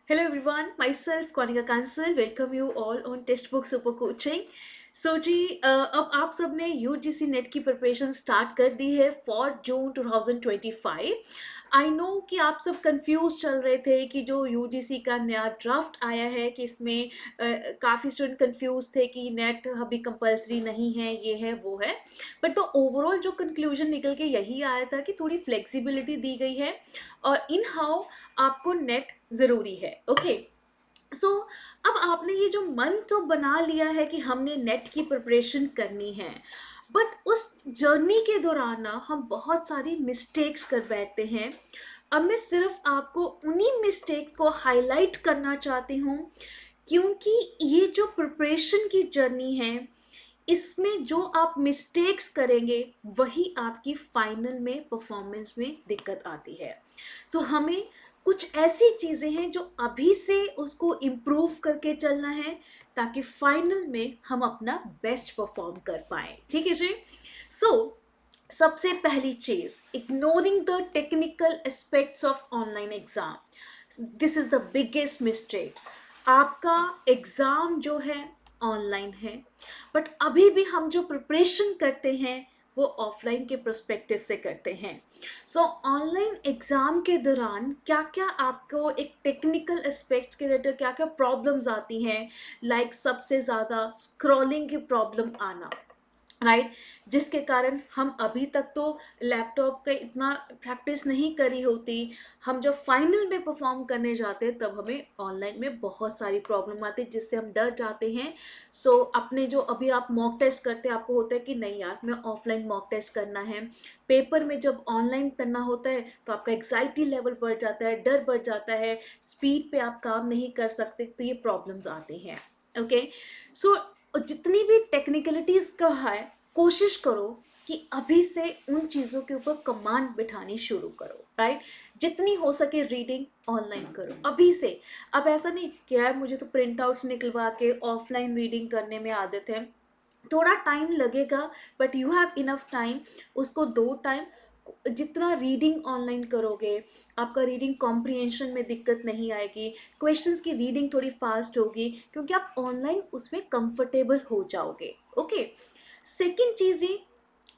Hello everyone, myself Konika Kansal, welcome you all on Textbook Super Coaching. सो जी अब आप सब ने यूजीसी नेट की प्रिपरेशन स्टार्ट कर दी है फॉर जून 2025। आई नो कि आप सब कंफ्यूज चल रहे थे कि जो यूजीसी का नया ड्राफ्ट आया है कि इसमें काफ़ी स्टूडेंट कंफ्यूज थे कि नेट अभी कंपलसरी नहीं है, ये है वो है। बट तो ओवरऑल जो कंक्लूजन निकल के यही आया था कि थोड़ी फ्लेक्सिबिलिटी दी गई है और इन हाउ आपको नेट ज़रूरी है। ओके, सो अब आपने ये जो मन तो बना लिया है कि हमने नेट की प्रिपरेशन करनी है, बट उस जर्नी के दौरान ना हम बहुत सारी मिस्टेक्स कर बैठते हैं। अब मैं सिर्फ आपको उन्हीं मिस्टेक्स को हाईलाइट करना चाहती हूँ, क्योंकि ये जो प्रिपरेशन की जर्नी है, इसमें जो आप मिस्टेक्स करेंगे वही आपकी फाइनल में परफॉर्मेंस में दिक्कत आती है। तो हमें कुछ ऐसी चीज़ें हैं जो अभी से उसको इम्प्रूव करके चलना है, ताकि फाइनल में हम अपना बेस्ट परफॉर्म कर पाए। ठीक है जी। सो सबसे पहली चीज़, ignoring the technical aspects of online exam. This is the biggest mistake. आपका एग्ज़ाम जो है ऑनलाइन है, बट अभी भी हम जो प्रिपरेशन करते हैं वो ऑफलाइन के पर्सपेक्टिव से करते हैं। सो ऑनलाइन एग्ज़ाम के दौरान क्या क्या आपको एक टेक्निकल एस्पेक्ट्स के रिलेटेड क्या क्या प्रॉब्लम्स आती हैं, लाइक सबसे ज़्यादा स्क्रॉलिंग की प्रॉब्लम आना, राइट, जिसके कारण हम अभी तक तो लैपटॉप का इतना प्रैक्टिस नहीं करी होती। हम जब फाइनल में परफॉर्म करने जाते हैं तब हमें ऑनलाइन में बहुत सारी प्रॉब्लम आती है जिससे हम डर जाते हैं। सो अपने जो अभी आप मॉक टेस्ट करते हैं, आपको होता है कि नहीं यार मैं ऑफलाइन मॉक टेस्ट करना है। पेपर में जब ऑनलाइन करना होता है तो आपका एग्जाइटी लेवल बढ़ जाता है, डर बढ़ जाता है, स्पीड पे आप काम नहीं कर सकते, तो ये प्रॉब्लम्स आती हैं। ओके, सो जितनी भी टेक्निकलिटीज का है, कोशिश करो कि अभी से उन चीज़ों के ऊपर कमांड बिठानी शुरू करो, राइट। जितनी हो सके रीडिंग ऑनलाइन करो अभी से। अब ऐसा नहीं कि यार मुझे तो प्रिंट आउट्स निकलवा के ऑफलाइन रीडिंग करने में आदत है, थोड़ा टाइम लगेगा, but you have enough time. उसको दो टाइम, जितना रीडिंग ऑनलाइन करोगे आपका रीडिंग कॉम्प्रिहेंशन में दिक्कत नहीं आएगी, क्वेश्चंस की रीडिंग थोड़ी फास्ट होगी क्योंकि आप ऑनलाइन उसमें कंफर्टेबल हो जाओगे। ओके, सेकेंड चीज़ ये,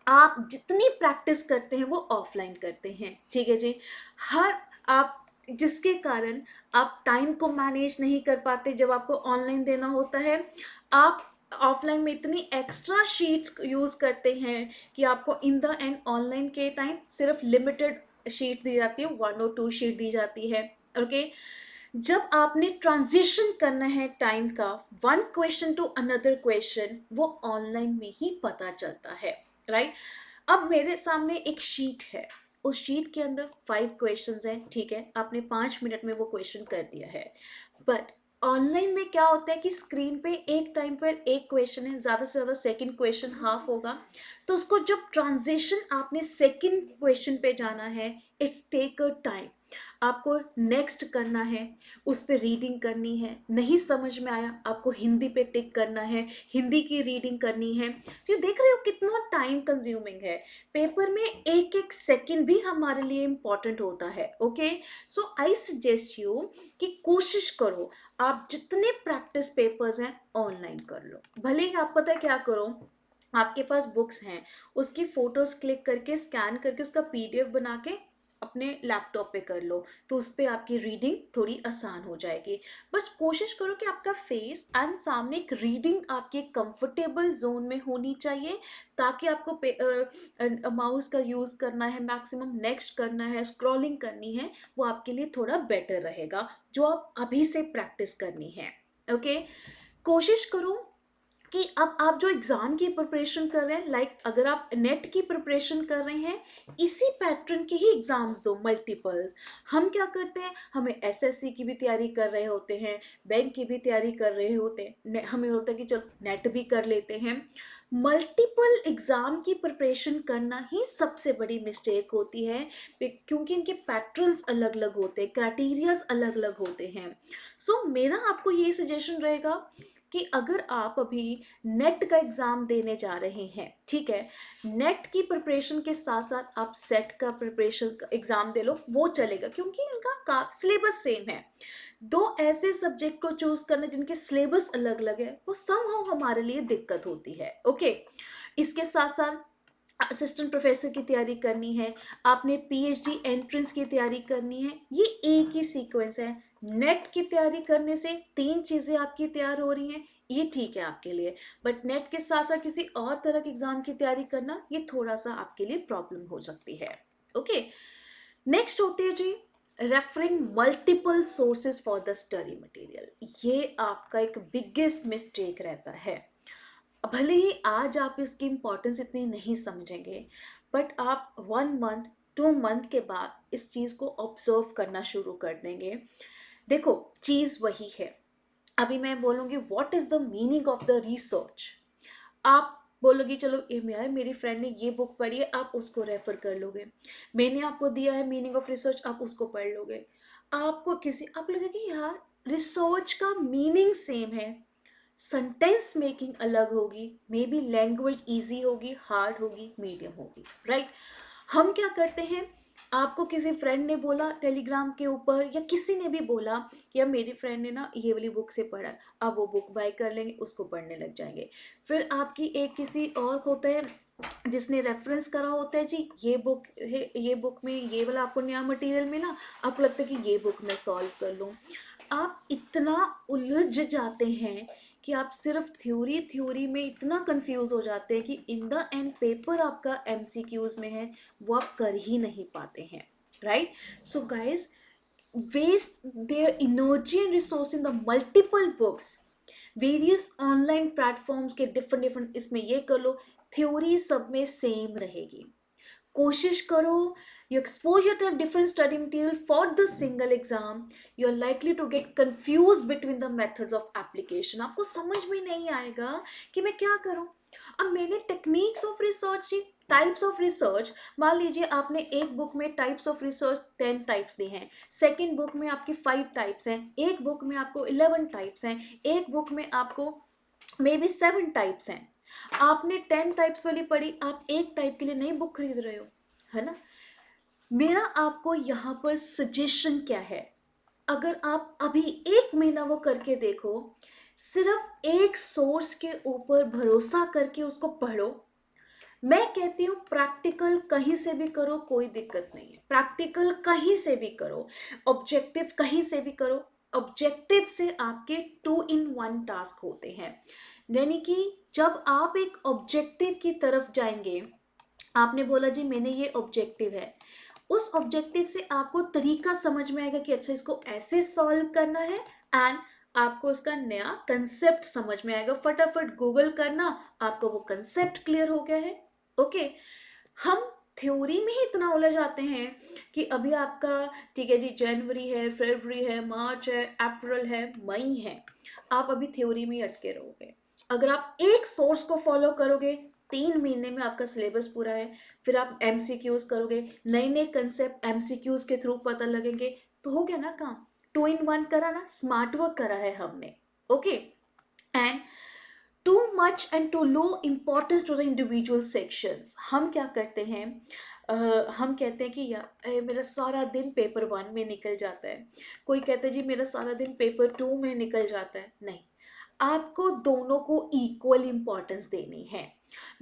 आप जितनी प्रैक्टिस करते हैं वो ऑफलाइन करते हैं, ठीक है जी। हर आप जिसके कारण आप टाइम को मैनेज नहीं कर पाते जब आपको ऑनलाइन देना होता है। आप ऑफलाइन में इतनी एक्स्ट्रा शीट्स यूज़ करते हैं कि आपको इन द एंड ऑनलाइन के टाइम सिर्फ लिमिटेड शीट दी जाती है, 1 और 2 शीट दी जाती है। ओके, जब आपने ट्रांजिशन करना है टाइम का, one question to another question, वो ऑनलाइन में ही पता चलता है, राइट। अब मेरे सामने एक शीट है, उस शीट के अंदर 5 क्वेश्चंस हैं, ठीक है, आपने 5 मिनट में वो क्वेश्चन कर दिया है। बट ऑनलाइन में क्या होता है कि स्क्रीन पे एक टाइम पर एक क्वेश्चन है, ज़्यादा से ज़्यादा सेकंड क्वेश्चन हाफ होगा। तो उसको जब ट्रांजिशन आपने सेकंड क्वेश्चन पे जाना है, इट्स टेक अ टाइम। आपको नेक्स्ट करना है, उस पर रीडिंग करनी है, नहीं समझ में आया आपको हिंदी पे टिक करना है, हिंदी की रीडिंग करनी है। तो देख रहे हो कितना टाइम कंज्यूमिंग है। पेपर में एक एक सेकंड भी हमारे लिए इम्पॉर्टेंट होता है। Okay, so I suggest you कि कोशिश करो आप जितने प्रैक्टिस पेपर्स हैं ऑनलाइन कर लो। भले ही आप पता है क्या करो, आपके पास बुक्स हैं, उसकी फोटोज क्लिक करके स्कैन करके उसका पीडीएफ बना के अपने लैपटॉप पे कर लो, तो उस पर आपकी रीडिंग थोड़ी आसान हो जाएगी। बस कोशिश करो कि आपका फेस एंड सामने एक रीडिंग आपके कंफर्टेबल जोन में होनी चाहिए, ताकि आपको माउस का यूज़ करना है मैक्सिमम, नेक्स्ट करना है, स्क्रॉलिंग करनी है, वो आपके लिए थोड़ा बेटर रहेगा, जो आप अभी से प्रैक्टिस करनी है। ओके, कोशिश करो कि अब आप जो एग्ज़ाम की प्रिपरेशन कर रहे हैं, लाइक अगर आप नेट की प्रिपरेशन कर रहे हैं, इसी पैटर्न के ही एग्ज़ाम्स दो, मल्टीपल्स। हम क्या करते हैं, हमें एसएससी की भी तैयारी कर रहे होते हैं, बैंक की भी तैयारी कर रहे होते हैं, हमें होता है कि चलो नेट भी कर लेते हैं। मल्टीपल एग्ज़ाम की प्रिपरेशन करना ही सबसे बड़ी मिस्टेक होती है, क्योंकि इनके पैटर्न्स अलग अलग होते हैं, क्राइटेरियाज अलग अलग होते हैं। सो मेरा आपको ये सजेशन रहेगा कि अगर आप अभी नेट का एग्ज़ाम देने जा रहे हैं, ठीक है, नेट की प्रिपरेशन के साथ साथ आप सेट का प्रिपरेशन एग्ज़ाम दे लो, वो चलेगा क्योंकि इनका का सिलेबस सेम है। दो ऐसे सब्जेक्ट को चूज करना जिनके सिलेबस अलग अलग है, वो समहाउ हमारे लिए दिक्कत होती है। ओके, इसके साथ साथ असिस्टेंट प्रोफेसर की तैयारी करनी है, आपने पीएचडी एंट्रेंस की तैयारी करनी है, ये एक ही सीक्वेंस है। नेट की तैयारी करने से तीन चीज़ें आपकी तैयार हो रही हैं, ये ठीक है आपके लिए, बट नेट के साथ साथ किसी और तरह के एग्जाम की तैयारी करना ये थोड़ा सा आपके लिए प्रॉब्लम हो सकती है। ओके, नेक्स्ट होती है जी referring multiple sources for the study material. ये आपका एक बिगेस्ट मिस्टेक रहता है। भले ही आज आप इसकी इम्पोर्टेंस इतनी नहीं समझेंगे, बट आप 1 मंथ 2 मंथ के बाद इस चीज़ को ऑब्जर्व करना शुरू कर देंगे। देखो, चीज़ वही है। अभी मैं बोलूँगी what is the meaning of the research. आप बोलोगी चलो ये यार मेरी फ्रेंड ने ये बुक पढ़ी है, आप उसको रेफर कर लोगे। मैंने आपको दिया है मीनिंग ऑफ रिसर्च, आप उसको पढ़ लोगे। आपको किसी आप लगेगी यार रिसर्च का मीनिंग सेम है, सेंटेंस मेकिंग अलग होगी, मे बी लैंग्वेज ईजी होगी, हार्ड होगी, मीडियम होगी, राइट। हम क्या करते हैं, आपको किसी फ्रेंड ने बोला टेलीग्राम के ऊपर या किसी ने भी बोला कि अब मेरी फ्रेंड ने ना ये वाली बुक से पढ़ा है, अब वो बुक बाय कर लेंगे, उसको पढ़ने लग जाएंगे। फिर आपकी एक किसी और होता है जिसने रेफरेंस करा होता है, जी ये बुक है, ये बुक में ये वाला आपको नया मटेरियल मिला, आपको लगता है कि ये बुक मैं सॉल्व कर लूँ। आप इतना उलझ जाते हैं कि आप सिर्फ थ्योरी में इतना कंफ्यूज हो जाते हैं कि इन द एंड पेपर आपका एमसीक्यूज में है, वो आप कर ही नहीं पाते हैं, right. So guys, waste their energy and resource in the multiple books, various online platforms के डिफरेंट इसमें ये कर लो, थ्योरी सब में सेम रहेगी। कोशिश करो, you expose yourself to different study material for the single exam, you are likely to get confused between the methods of application। आपको समझ में नहीं आएगा कि मैं क्या करूं। अब मैंने techniques of research, types of research, मान लीजिए आपने एक बुक में टाइप्स ऑफ रिसर्च 10 टाइप्स दी हैं, सेकेंड बुक में आपकी 5 टाइप्स हैं, एक बुक में आपको 11 टाइप्स हैं, एक बुक में आपको मे बी 7 टाइप्स हैं। आपने 10 टाइप्स वाली पढ़ी, आप एक टाइप के लिए नई बुक खरीद रहे हो, है ना। मेरा आपको यहाँ पर सजेशन क्या है, अगर आप अभी 1 महीना वो करके देखो, सिर्फ एक सोर्स के ऊपर भरोसा करके उसको पढ़ो। मैं कहती हूँ प्रैक्टिकल कहीं से भी करो, कोई दिक्कत नहीं है, प्रैक्टिकल कहीं से भी करो, ऑब्जेक्टिव कहीं से भी करो। ऑब्जेक्टिव से आपके 2 in 1 टास्क होते हैं, यानी कि जब आप एक ऑब्जेक्टिव की तरफ जाएंगे, आपने बोला जी मैंने ये ऑब्जेक्टिव है, उस ऑब्जेक्टिव से आपको तरीका समझ में आएगा कि अच्छा इसको ऐसे सॉल्व करना है, एंड आपको उसका नया कंसेप्ट समझ में आएगा। फटाफट गूगल करना, आपको वो कंसेप्ट क्लियर हो गया है। ओके, हम थ्योरी में ही इतना उलझ जाते हैं कि अभी आपका ठीक है जी, जनवरी है, फरवरी है, मार्च है, अप्रैल है, मई है, आप अभी थ्योरी में ही अटके रहोगे। अगर आप एक सोर्स को फॉलो करोगे, 3 महीने में आपका सिलेबस पूरा है। फिर आप एमसीक्यूज करोगे, नए नए कंसेप्ट एमसीक्यूज के थ्रू पता लगेंगे, तो हो गया ना काम। 2 in 1 करा ना, स्मार्ट वर्क करा है हमने। Okay, and too much and too low importance to the individual sections. हम क्या करते हैं, हम कहते हैं कि यार मेरा सारा दिन पेपर 1 में निकल जाता है, कोई कहता है जी मेरा सारा दिन पेपर 2 में निकल जाता है। नहीं, आपको दोनों को इक्वल इम्पोर्टेंस देनी है।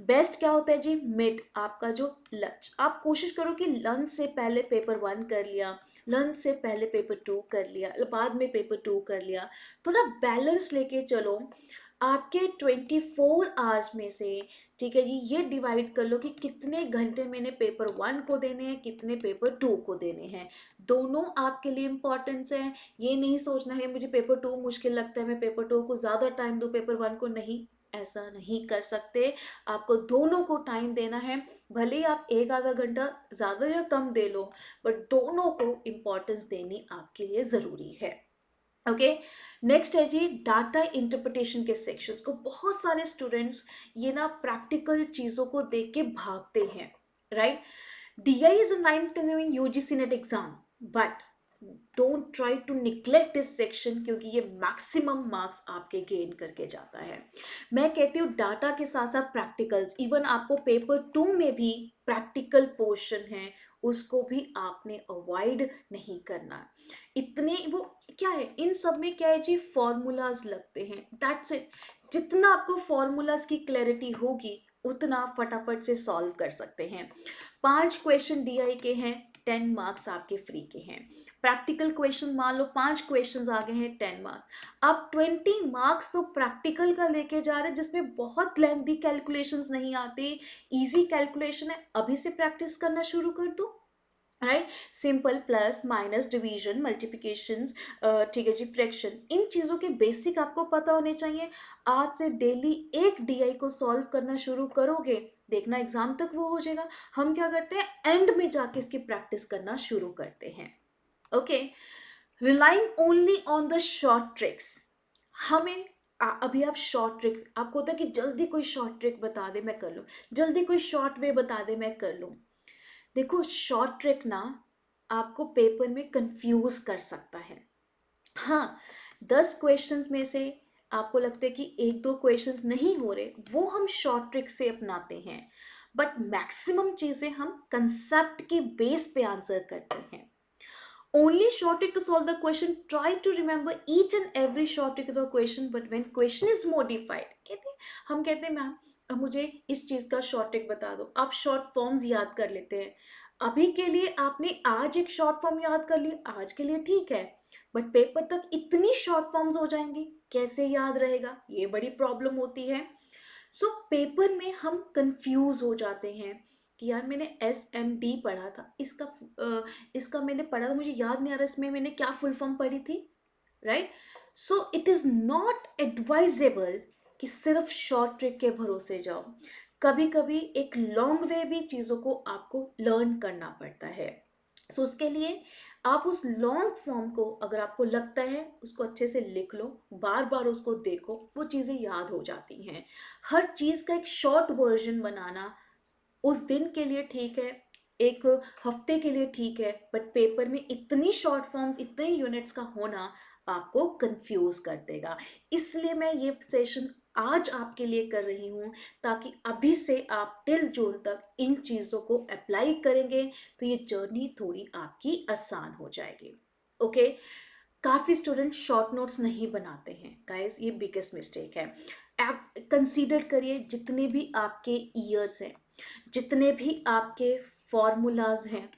बेस्ट क्या होता है जी, मिड, आपका जो लंच, आप कोशिश करो कि लंच से पहले पेपर 1 कर लिया, लंच से पहले पेपर 2 कर लिया, बाद में पेपर 2 कर लिया, थोड़ा बैलेंस लेके चलो। आपके 24 आवर्स में से, ठीक है जी, ये डिवाइड कर लो कि कितने घंटे मैंने पेपर 1 को देने हैं, कितने पेपर 2 को देने हैं। दोनों आपके लिए इम्पोर्टेंस है। ये नहीं सोचना है मुझे पेपर 2 मुश्किल लगता है, मैं पेपर 2 को ज़्यादा टाइम दूँ, पेपर 1 को नहीं, ऐसा नहीं कर सकते। आपको दोनों को टाइम देना है, भले ही आप एक आधा घंटा ज़्यादा या कम दे लो, बट दोनों को इम्पोर्टेंस देनी आपके लिए ज़रूरी है। ओके, नेक्स्ट है जी डाटा इंटरप्रिटेशन के सेक्शंस को। बहुत सारे स्टूडेंट्स ये ना प्रैक्टिकल चीज़ों को देख के भागते हैं, right. DI is a 9 UGC NET exam, but don't try to neglect this section, क्योंकि ये मैक्सिमम मार्क्स आपके गेन करके जाता है। मैं कहती हूँ डाटा के साथ साथ प्रैक्टिकल्स, इवन आपको पेपर 2 में भी प्रैक्टिकल पोर्शन है, उसको भी आपने अवॉइड नहीं करना। इतने वो क्या है, इन सब में क्या है जी, फॉर्मूलाज लगते हैं, दैट्स इट। जितना आपको फॉर्मूलाज की क्लैरिटी होगी उतना आप फटाफट से सॉल्व कर सकते हैं। 5 क्वेश्चन डीआई के हैं, 10 मार्क्स आपके फ्री के हैं। प्रैक्टिकल क्वेश्चन मान लो 5 क्वेश्चंस आ गए हैं, 10 मार्क्स। आप 20 मार्क्स तो प्रैक्टिकल का लेके जा रहे हैं, जिसमें बहुत लेंथी कैलकुलेशंस नहीं आती, इजी कैलकुलेशन है। अभी से प्रैक्टिस करना शुरू कर दो, right. Simple, plus minus, division, multiplication, ठीक है जी, फ्रैक्शन, इन चीज़ों के बेसिक आपको पता होने चाहिए। आज से डेली एक डीआई को सॉल्व करना शुरू करोगे, देखना एग्जाम तक वो हो जाएगा। हम क्या करते हैं, एंड में जाके इसकी प्रैक्टिस करना शुरू करते हैं। Okay, relying only on the short tricks. हमें अभी आप शॉर्ट ट्रिक, आपको होता है कि जल्दी कोई शॉर्ट ट्रिक बता दे मैं कर लूँ, जल्दी कोई शॉर्ट वे बता दे मैं कर लूँ। देखो, शॉर्ट ट्रिक ना आपको पेपर में कंफ्यूज कर सकता है। हाँ, 10 क्वेश्चंस में से आपको लगता है कि एक दो क्वेश्चंस नहीं हो रहे, वो हम शॉर्ट ट्रिक से अपनाते हैं, बट मैक्सिमम चीजें हम कंसेप्ट के बेस पे आंसर करते हैं। Only short trick to solve the question. Try to remember each and every short trick of the question. But when question is modified, कहते हैं, हम कहते हैं मैम अब मुझे इस चीज़ का शॉर्ट ट्रिक बता दो, आप शॉर्ट फॉर्म्स याद कर लेते हैं। अभी के लिए आपने आज एक शॉर्ट फॉर्म याद कर ली, आज के लिए ठीक है, बट पेपर तक इतनी शॉर्ट फॉर्म्स हो जाएंगी, कैसे याद रहेगा, ये बड़ी प्रॉब्लम होती है। सो पेपर में हम कंफ्यूज हो जाते हैं कि यार मैंने SMD पढ़ा था, इसका मैंने पढ़ा था, मुझे याद नहीं आ रहा इसमें मैंने क्या फुल फॉर्म पढ़ी थी, right. So it is not advisable कि सिर्फ शॉर्ट ट्रिक के भरोसे जाओ। कभी कभी एक लॉन्ग वे भी चीज़ों को आपको लर्न करना पड़ता है। सो उसके लिए आप उस लॉन्ग फॉर्म को, अगर आपको लगता है, उसको अच्छे से लिख लो, बार बार उसको देखो, वो चीज़ें याद हो जाती हैं। हर चीज़ का एक शॉर्ट वर्जन बनाना उस दिन के लिए ठीक है, एक हफ्ते के लिए ठीक है, बट पेपर में इतनी शॉर्ट फॉर्म्स, इतने यूनिट्स का होना आपको कंफ्यूज कर देगा। इसलिए मैं ये सेशन आज आपके लिए कर रही हूँ, ताकि अभी से आप टिल जून तक इन चीज़ों को अप्लाई करेंगे तो ये जर्नी थोड़ी आपकी आसान हो जाएगी। ओके, काफ़ी स्टूडेंट शॉर्ट नोट्स नहीं बनाते हैं गाइस, ये बिगेस्ट मिस्टेक है। आप कंसीडर करिए जितने भी आपके ईयर्स हैं, जितने भी आपके फॉर्मूलाज हैं,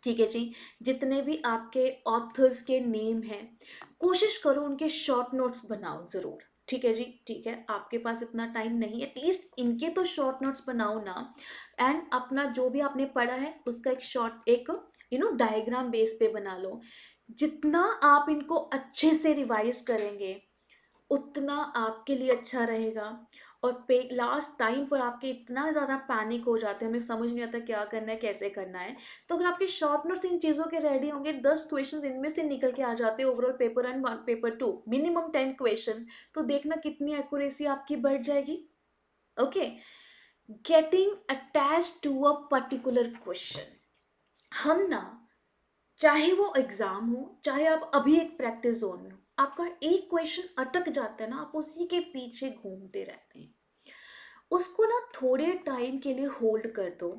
ठीक है जी, जितने भी आपके ऑथर्स के नेम हैं, कोशिश करो उनके शॉर्ट नोट्स बनाओ ज़रूर। ठीक है जी, ठीक है, आपके पास इतना टाइम नहीं है, एटलीस्ट इनके तो शॉर्ट नोट्स बनाओ ना। एंड अपना जो भी आपने पढ़ा है उसका एक शॉर्ट, एक डायग्राम बेस पे बना लो। जितना आप इनको अच्छे से रिवाइज करेंगे उतना आपके लिए अच्छा रहेगा। और पे लास्ट टाइम पर आपके इतना ज़्यादा पैनिक हो जाते हैं, हमें समझ नहीं आता क्या करना है, कैसे करना है। तो अगर आपके शॉर्ट नोट्स इन चीज़ों के रेडी होंगे, 10 क्वेश्चंस इनमें से निकल के आ जाते हैं overall paper 1 paper 2, minimum 10 questions, तो देखना कितनी एक्यूरेसी आपकी बढ़ जाएगी। Okay, getting attach to a particular question. हम ना, चाहे वो एग्जाम हो, चाहे आप अभी एक प्रैक्टिस जोन में हो, आपका एक क्वेश्चन अटक जाता है ना, आप उसी के पीछे घूमते रहते हैं। उसको ना थोड़े टाइम के लिए होल्ड कर दो,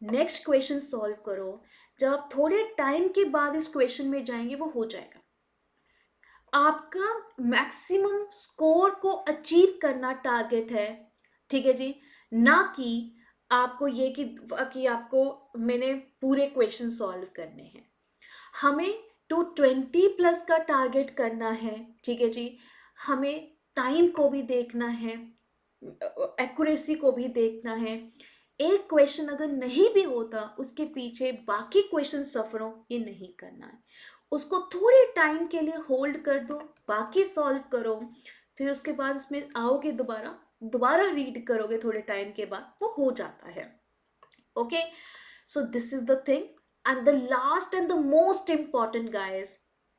नेक्स्ट क्वेश्चन सॉल्व करो। जब आप थोड़े टाइम के बाद इस क्वेश्चन में जाएंगे, वो हो जाएगा। आपका मैक्सिमम स्कोर को अचीव करना टारगेट है, ठीक है जी, ना कि आपको ये कि आपको मैंने पूरे क्वेश्चन सॉल्व करने हैं। हमें 220 प्लस का टारगेट करना है, ठीक है जी। हमें टाइम को भी देखना है, एक्यूरेसी को भी देखना है। एक क्वेश्चन अगर नहीं भी होता, उसके पीछे बाकी क्वेश्चन सफर हो, ये नहीं करना है। उसको थोड़े टाइम के लिए होल्ड कर दो, बाकी सॉल्व करो, फिर उसके बाद इसमें आओगे, दोबारा दोबारा रीड करोगे, थोड़े टाइम के बाद वो हो जाता है। Okay, so this is the thing. And the last and the most important guys,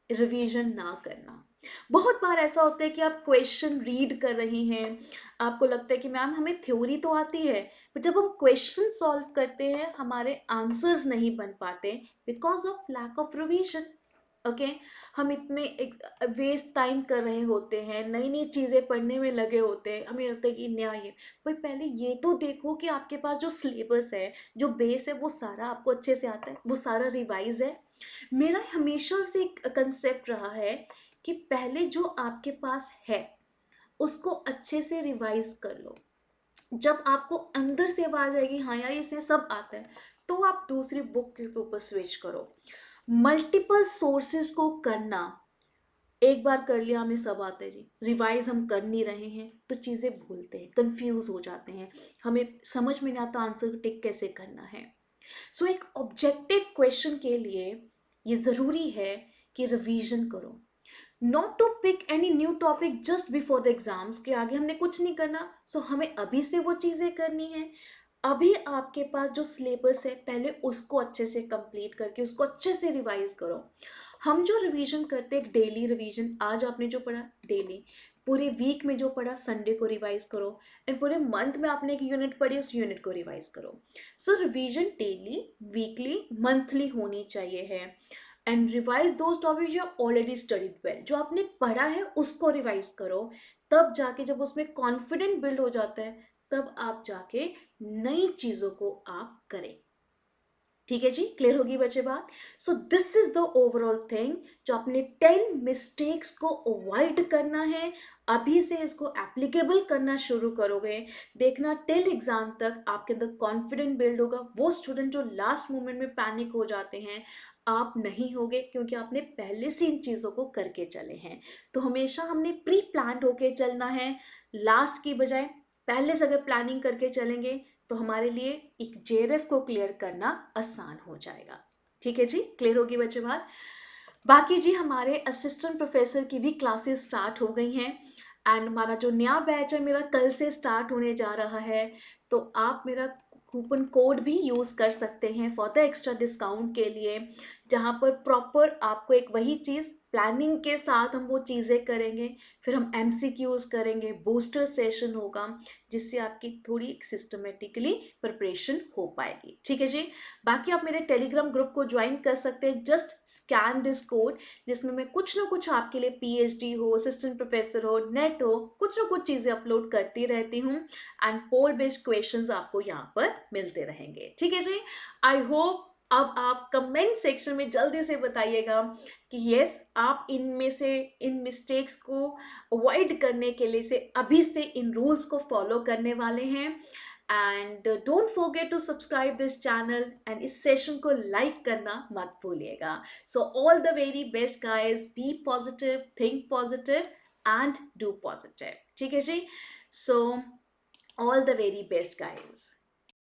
revision ना करना। बहुत बार ऐसा होता है कि आप क्वेश्चन रीड कर रही हैं, आपको लगता है कि मैम हमें थ्योरी तो आती है, बट जब हम क्वेश्चन सॉल्व करते हैं हमारे आंसर्स नहीं बन पाते because of lack of revision. Okay. हम इतने वेस्ट टाइम कर रहे होते हैं, नई नई चीज़ें पढ़ने में लगे होते हैं, हमें लगता है कि नया ये, पर पहले ये तो देखो कि आपके पास जो सिलेबस है, जो बेस है, वो सारा आपको अच्छे से आता है, वो सारा रिवाइज है। मेरा हमेशा से एक कंसेप्ट रहा है कि पहले जो आपके पास है उसको अच्छे से रिवाइज कर लो। जब आपको अंदर से आवाज आएगी हाँ यार इसे सब आता है, तो आप दूसरी बुक के ऊपर स्विच करो। मल्टीपल सोर्सेस को करना, एक बार कर लिया हमें सब आता है जी, रिवाइज हम कर नहीं रहे हैं तो चीज़ें भूलते हैं, कंफ्यूज हो जाते हैं, हमें समझ में नहीं आता आंसर टिक कैसे करना है। सो एक ऑब्जेक्टिव क्वेश्चन के लिए ये ज़रूरी है कि रिवीजन करो। Not to pick any new topic just before the exams, के आगे हमने कुछ नहीं करना, सो हमें अभी से वो चीज़ें करनी है। अभी आपके पास जो सिलेबस है पहले उसको अच्छे से कंप्लीट करके उसको अच्छे से रिवाइज करो। हम जो रिवीजन करते हैं, एक डेली रिवीजन, आज आपने जो पढ़ा डेली, पूरे वीक में जो पढ़ा संडे को रिवाइज करो, एंड पूरे मंथ में आपने एक यूनिट पढ़ी उस यूनिट को रिवाइज करो। सो रिवीजन डेली, वीकली, मंथली होनी चाहिए है। And revise those topic you already studied well, जो आपने पढ़ा है उसको रिवाइज करो। तब जाके जब उसमें कॉन्फिडेंट बिल्ड हो जाता है, तब आप जाके नई चीज़ों को आप करें। ठीक है जी, क्लियर होगी बच्चे बात। So this is the overall thing, जो आपने 10 मिस्टेक्स को अवॉइड करना है, अभी से इसको एप्लीकेबल करना शुरू करोगे, देखना टिल एग्जाम तक आपके अंदर कॉन्फिडेंट बिल्ड होगा। वो स्टूडेंट जो लास्ट मोमेंट में पैनिक हो जाते हैं, आप नहीं होगे, क्योंकि आपने पहले से इन चीज़ों को करके चले हैं। तो हमेशा हमने प्री प्लान्ड होके चलना है, लास्ट की बजाय पहले से अगर प्लानिंग करके चलेंगे तो हमारे लिए एक जेआरएफ को क्लियर करना आसान हो जाएगा। ठीक है जी, क्लियर होगी बच्चे बात। बाकी जी हमारे असिस्टेंट प्रोफेसर की भी क्लासेस स्टार्ट हो गई हैं, एंड हमारा जो नया बैच है मेरा कल से स्टार्ट होने जा रहा है। तो आप मेरा कूपन कोड भी यूज़ कर सकते हैं फॉर द एक्स्ट्रा डिस्काउंट के लिए, जहाँ पर प्रॉपर आपको एक वही चीज़ प्लानिंग के साथ हम वो चीज़ें करेंगे, फिर हम एमसीक्यूज करेंगे, बूस्टर सेशन होगा, जिससे आपकी थोड़ी सिस्टमेटिकली प्रिपरेशन हो पाएगी। ठीक है जी। बाकी आप मेरे टेलीग्राम ग्रुप को ज्वाइन कर सकते हैं, जस्ट स्कैन दिस कोड, जिसमें मैं कुछ ना कुछ आपके लिए पीएचडी हो, असिस्टेंट प्रोफेसर हो, नेट हो, कुछ ना कुछ चीज़ें अपलोड करती रहती हूँ, एंड पोल बेस्ड क्वेश्चंस आपको यहाँ पर मिलते रहेंगे। ठीक है जी। आई होप अब आप कमेंट सेक्शन में जल्दी से बताइएगा कि यस आप इनमें से इन मिस्टेक्स को अवॉइड करने के लिए से अभी से इन रूल्स को फॉलो करने वाले हैं। And don't forget to subscribe this channel, and इस सेशन को लाइक करना मत भूलिएगा। So all the very best guys, be positive, think positive and do positive. ठीक है जी। So all the very best guys.